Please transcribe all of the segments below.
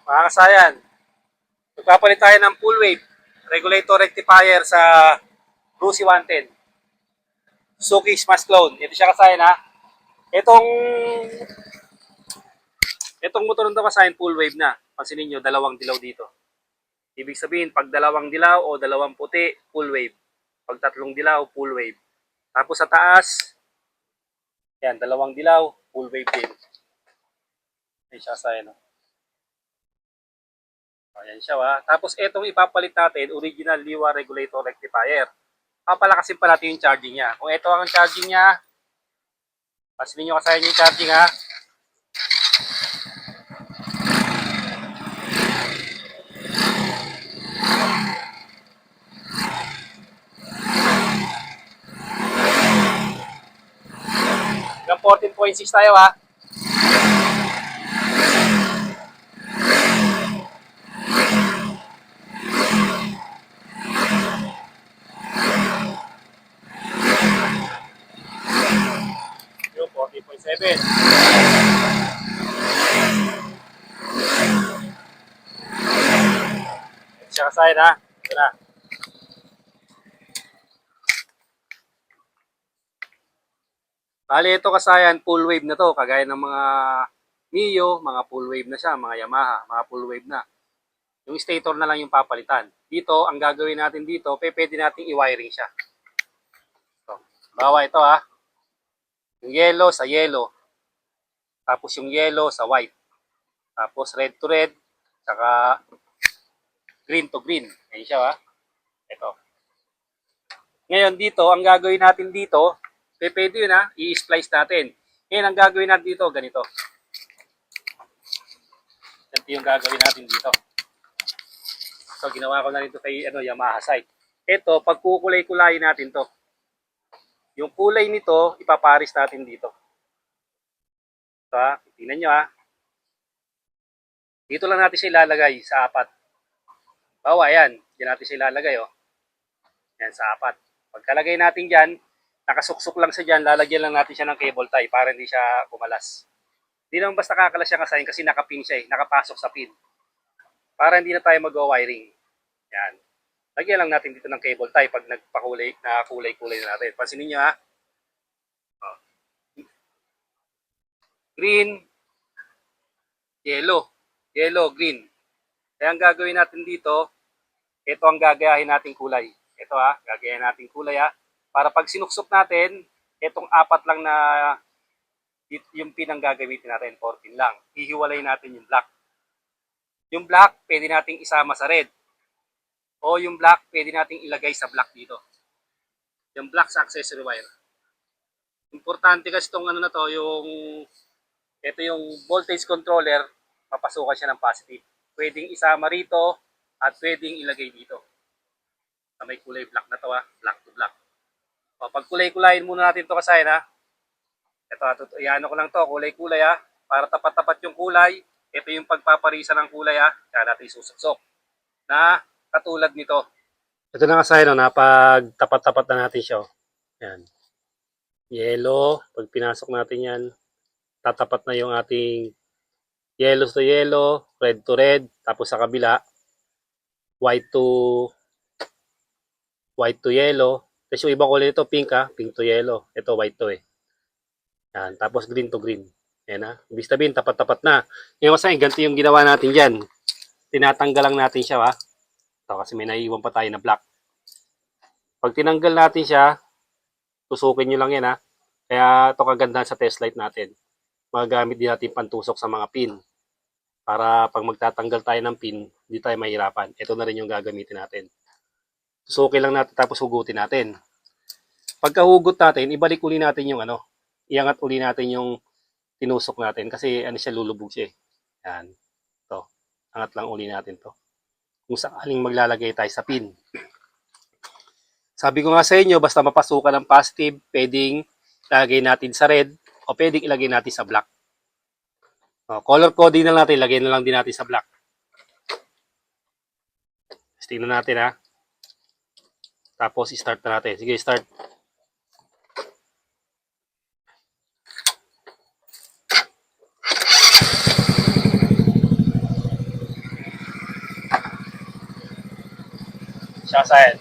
Mga kasayan, magpapalit tayo ng full wave regulator rectifier sa Rusi 110. Suzuki Smash Clone. Ito siya kasayan ha. Itong itong motor nito kasayan full wave na. Pansinin niyo, dalawang dilaw dito. Ibig sabihin, pag dalawang dilaw o dalawang puti, full wave. Pag tatlong dilaw, full wave. Tapos sa taas, yan, dalawang dilaw, full wave din. Ayan siya kasayan. Ayan siya ha. Tapos itong ipapalit natin, original Liwa regulator rectifier. Papalakasin pa natin yung charging niya. Kung ito ang charging niya, pansinin nyo kasayan yung charging ha. Hanggang 14.6 tayo ha. Yung 14.7. Ito siya kasayan ha. Ito na. Bali ito kasayan, full wave na to. Kagaya ng mga Mio, mga full wave na siya. Mga Yamaha, mga full wave na. Yung stator na lang yung papalitan. Dito, ang gagawin natin dito, pwede nating i-wiring siya. So, bawa ito ha. Yung yellow sa yellow. Tapos yung yellow sa white. Tapos red to red. Saka green to green. Ayan siya ha. Ito. Ngayon dito, ang gagawin natin dito, pwede yun ha, i-splice natin. Ngayon ang gagawin natin dito, ganito. Ganito yung gagawin natin dito. So ginawa ko na rin ito kay Yamaha site. Ito, pagkukulay-kulayin natin to. Yung kulay nito, ipaparis natin dito. Ito ha, tingnan nyo ha. Dito lang natin siya ilalagay sa apat. Bawa, ayan. Diyan natin siya ilalagay oh. Yan, sa apat. Pagkalagay natin dyan, nakasuksok lang siya dyan, lalagyan lang natin siya ng cable tie para hindi siya kumalas. Hindi naman basta kakalas siya kasayin kasi nakapin siya nakapasok sa pin. Para hindi na tayo mag-wiring. Yan. Lagyan lang natin dito ng cable tie pag nagpakulay, nakakulay-kulay na natin. Pansinin nyo ha. Oh. Green, yellow. Yellow, green. Kaya ang gagawin natin dito, ito ang gagayahin nating kulay. Ito ha, gagayahin nating kulay ha. Para pag sinuksok natin, itong apat lang na yung pin ang gagamitin natin, 4 pin lang. Hihiwalay natin yung black. Yung black, pwede nating isama sa red. O yung black, pwede nating ilagay sa black dito. Yung black sa accessory wire. Importante kasi itong na to, ito yung voltage controller, papasukan siya ng positive. Pwedeng isama rito at pwedeng ilagay dito. Na may kulay black na to ha, black to black. O, pag kulay-kulayin muna natin to kasayan ha. Ito, iano ko lang to, kulay-kulay ha. Para tapat-tapat yung kulay, ito yung pagpaparisa ng kulay ha. Kaya natin isusuksok. Na katulad nito. Ito na kasayan, no, napag tapat-tapat na natin siya. Yan. Yellow, pag pinasok natin yan, tatapat na yung ating yellow to yellow, red to red, tapos sa kabila, white to yellow. Tapos yung ibang kulay nito, pink ha, pink to yellow. Ito, white to eh. Yan, tapos green to green. Yan ha. Ibig sabihin, tapat-tapat na. Ngayon kasi, ganito yung ginawa natin dyan. Tinatanggal lang natin siya ha. Ito, kasi may naiiwan pa tayo na black. Pag tinanggal natin siya, tusukin nyo lang yan ha. Kaya ito kagandahan sa test light natin. Magagamit din natin pantusok sa mga pin. Para pag magtatanggal tayo ng pin, hindi tayo mahirapan. Ito na rin yung gagamitin natin. Tusukin lang natin tapos hugutin natin. Pagkahugot natin, ibalik uli natin yung iangat uli natin yung tinusok natin kasi siya lulubog siya eh. Yan. Ito. Angat lang uli natin to. Kung sakaling maglalagay tayo sa pin. Sabi ko nga sa inyo, basta mapasukan ng positive, pwedeng ilagay natin sa red o pwedeng ilagay natin sa black. O, color coding na natin, ilagay na lang din natin sa black. Tingnan natin ha. Tapos start na natin. Sige, start. Tsaka sayan.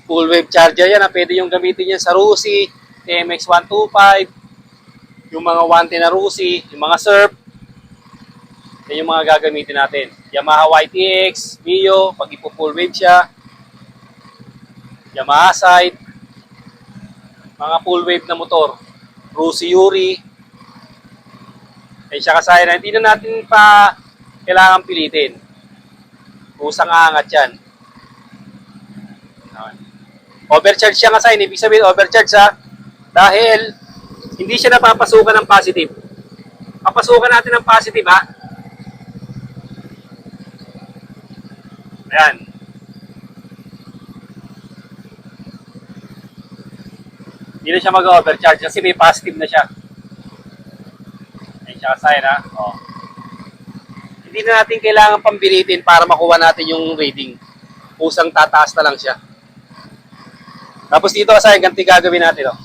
Full wave charger yan. Pwede yung gamitin yan sa Rusi, MX125, yung mga wante na Rusi, yung mga Surf. Yan yung mga gagamitin natin. Yamaha YTX, Mio, pag ipo-full wave siya. Yamaha Side, mga full wave na motor. Rusi Yuri. Ay siya kasaya na hindi na natin pa kailangan pilitin. Kusang aangat yan. Overcharge siya kasaya. Ibig sabihin overcharge ha. Dahil hindi siya napapasukan ng positive. Papasukan natin ng positive ha. Ayan. Hindi na siya mag-overcharge kasi may positive na siya. Ayan siya kasaya na. Oh. Hindi na natin kailangan pambilitin para makuha natin yung rating. Kusang tataas na lang siya. Tapos dito kasaya, ganti gagawin natin. Oh.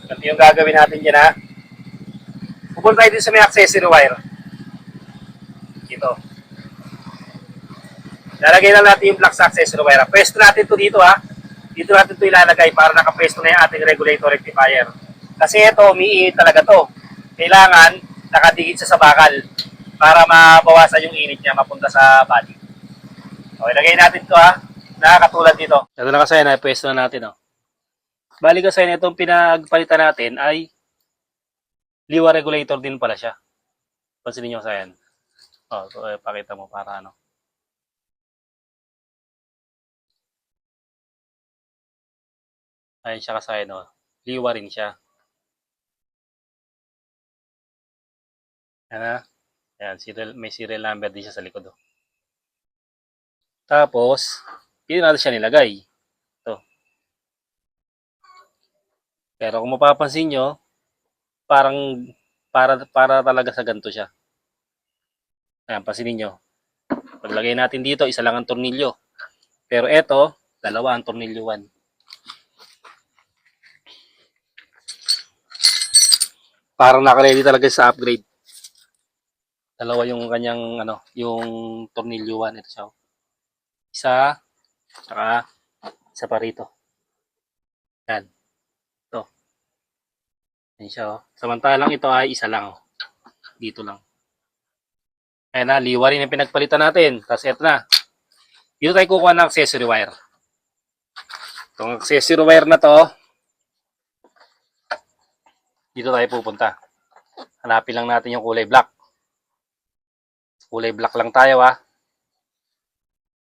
Ganti yung gagawin natin dyan ha. Pupunta tayo din sa may accessory wire. Dito. Lalagay lang natin yung black sa accessory wire. Pwesto natin to dito ha. Dito natin to ilalagay para nakapwesto na yung ating regulator rectifier. Kasi ito, umiinit talaga to. Kailangan nakadikit siya sa bakal para mabawasan yung init niya mapunta sa body. Okay, lagay natin to ha. Nakakatulad dito. Ito na kasi na pwesto na natin. Oh. Bali kasi na itong pinagpalitan natin ay liwa regulator din pala siya. Pansinin nyo kasi yan. Oh, so, pakita mo para ano. Ayun siya kasi no. Liwa rin siya. Ayan, ayan may serial number din siya sa likod. Oh. Tapos, dito natin siya nilagay. Ito. Pero kung mapapansin nyo, parang para talaga sa ganito siya. Ayan, pansinin nyo. Paglagay natin dito, isa lang ang tornilyo. Pero ito, dalawa ang tornilyo 1. Parang naka-ready talaga sa upgrade. Dalawa yung kanyang ano, yung tornilyo 1 ito siya. Isa, saka isa pa rito. Yan. Ito. Yan siya. Oh. Samantalang ito ay isa lang. Oh. Dito lang. Ayan na, liwa rin yung pinagpalitan natin. Tapos ito na. Dito tayo kukuha ng accessory wire. Itong accessory wire na to, dito tayo pupunta. Hanapin lang natin yung kulay black. Kulay black lang tayo ha.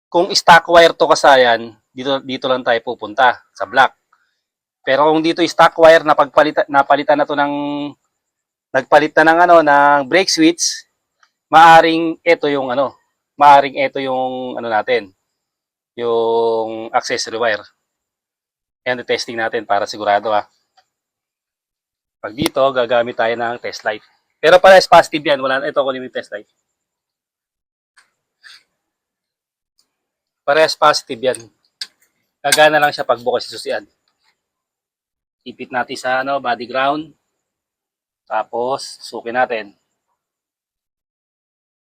Kung stock wire to kasayan, dito lang tayo pupunta sa black. Pero kung dito stock wire na napalitan na to ng nagpalit na ng ano ng brake switch, maaring ito yung ano natin, yung accessory wire. Ayan, testing natin para sigurado ha. Pag dito, gagamit tayo ng test light. Pero parehas positive yan. Ito kunin yung test light. Parehas positive yan. Gagana lang siya pag bukas sa susian. Ipit natin sa body ground. Tapos, sukin natin.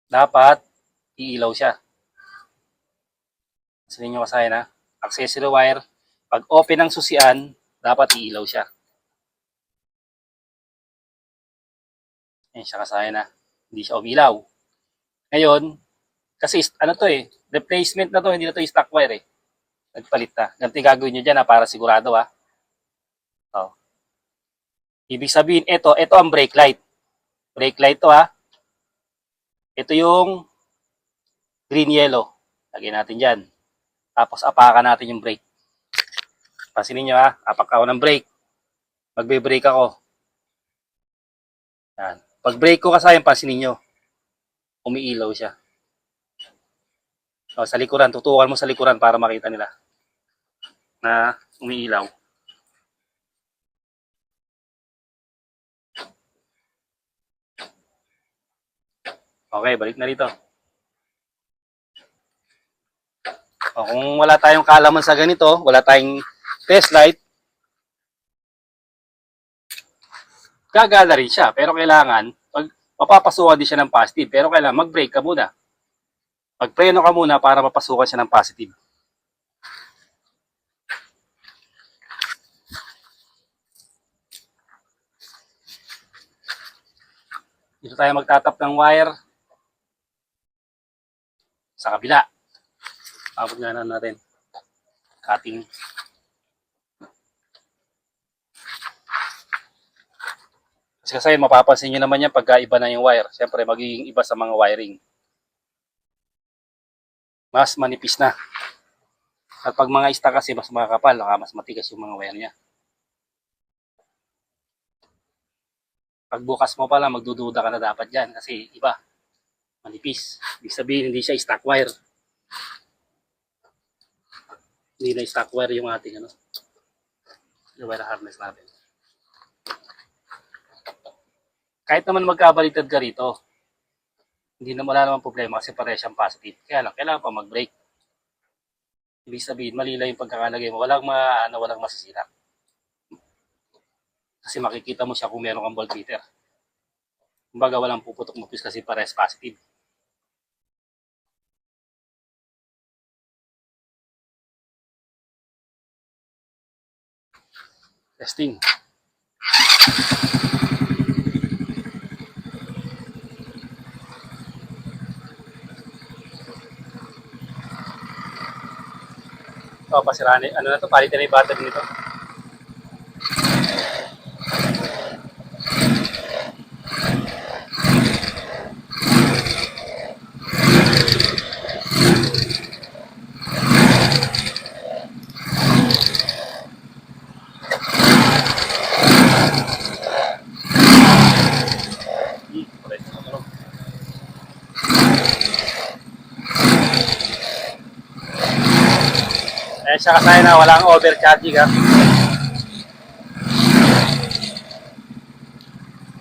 Dapat, iilaw siya. Sabihin nyo kasaya na. Accessory wire. Pag open ang susian, dapat iilaw siya. Ayan siya kasaya na. Hindi siya umilaw. Ngayon, kasi ano to replacement na to, hindi na to stock wire Nagpalit na. Ganito gagawin nyo dyan para sigurado ha. Oh. Ibig sabihin, ito ang brake light. Brake light to ha. Ito yung green yellow. Lagyan natin dyan. Tapos apakan natin yung brake. Pansinin nyo ha. Apak ako ng brake. Magbe-brake ako. Yan. Pag brake ko kasi, pansinin nyo. Umiilaw siya. So, sa likuran, tutukan mo sa likuran para makita nila na umiilaw. Okay, balik na rito. O, kung wala tayong kaalaman sa ganito, wala tayong test light, gagala rin siya. Pero kailangan, pag mapapasukan din siya ng positive, pero kailangan mag-brake ka muna. Magpreno ka muna para mapasukan siya ng positive. Dito tayo magtatap ng wire sa kabila. Abot nga na natin. Cutting. Kasi mapapansin nyo naman yan pagka iba na yung wire. Siyempre magiging iba sa mga wiring. Mas manipis na. At pag mga stock kasi mas makakapal, mas matigas yung mga wire niya. Pagbukas mo pala, magdududa ka na dapat dyan kasi iba, manipis. Ibig sabihin, hindi siya stock wire. Hindi na stock wire yung ating yung wire harness natin. Kahit naman magkabaliktad ka rito, hindi na wala naman problema kasi pareha siyang positive. Kaya lang, kailangan pa mag-brake. Ibig sabihin, mali lang yung pagkakalagay mo. Walang masisira. Kasi makikita mo siya kung meron kang voltmeter. Kumbaga walang puputok-mupis kasi parehas positive. Testing. O, pasiraan. Ano na to? Palitan na yung battery nito. Eh, siya kasaya na walang overcharging ha.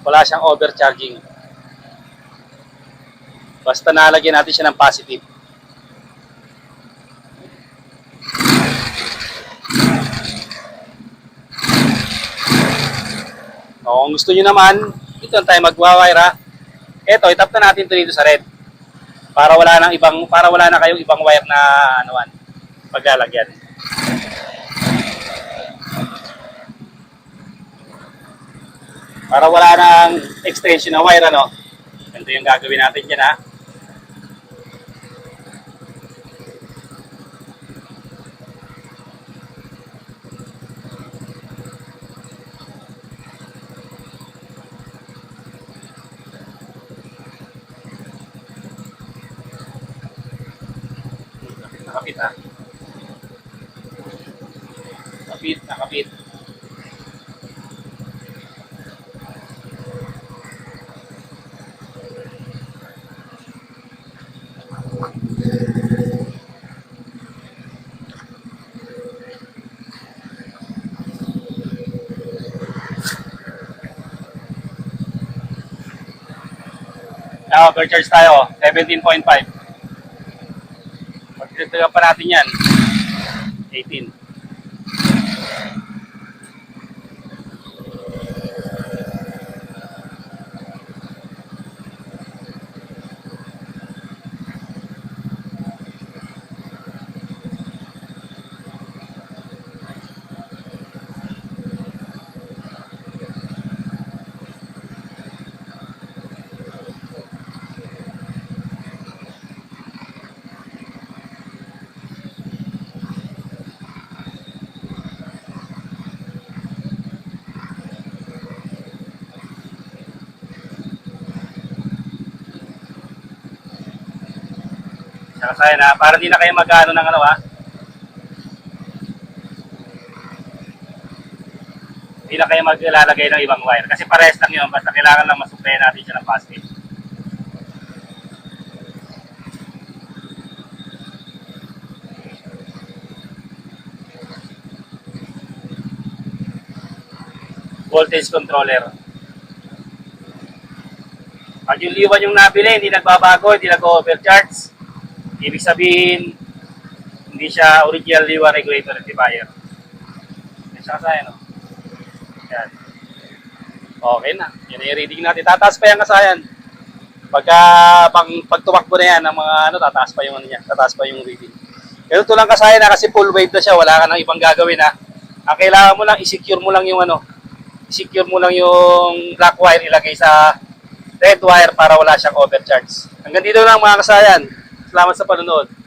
Wala siyang overcharging. Basta nalagyan natin siya ng positive. O, kung gusto nyo naman, dito tayo magwa-wire ha. Ito, itap na natin ito dito sa red. Para wala na kayong ibang wire na paglalagyan. Para wala nang extension na wire Ito yung gagawin natin dyan ha. Nakapit ha. Nakapit. Overcharge tayo, 17.5. Pagkitaga pa natin yan, 18. Saka na, para di na kayo mag-ano ng Hindi na kayo maglalagay ng ibang wire. Kasi parehas lang yun, basta kailangan lang masupply natin siya ng positive. Voltage controller. Pag yung liwan yung nabili, hindi nagbabago, hindi nag-overcharge. Ibig sabihin, Hindi siya original liwa regulator rectifier. Yan siya kasayan, no? Yan. Okay na. Yan yung reading natin. Tataas pa yan kasayan. Pag tumakbo na yan, ng mga ano, tataas pa yung ano niya. Tataas pa yung reading. Ganito lang kasayan na kasi full wave na siya. Wala ka nang ibang gagawin ha. Ang kailangan mo lang, i-secure mo lang yung ano. I-secure mo lang yung black wire ilagay sa red wire para wala siyang overcharge. Hanggang dito lang mga kasayan. Salamat sa panonood.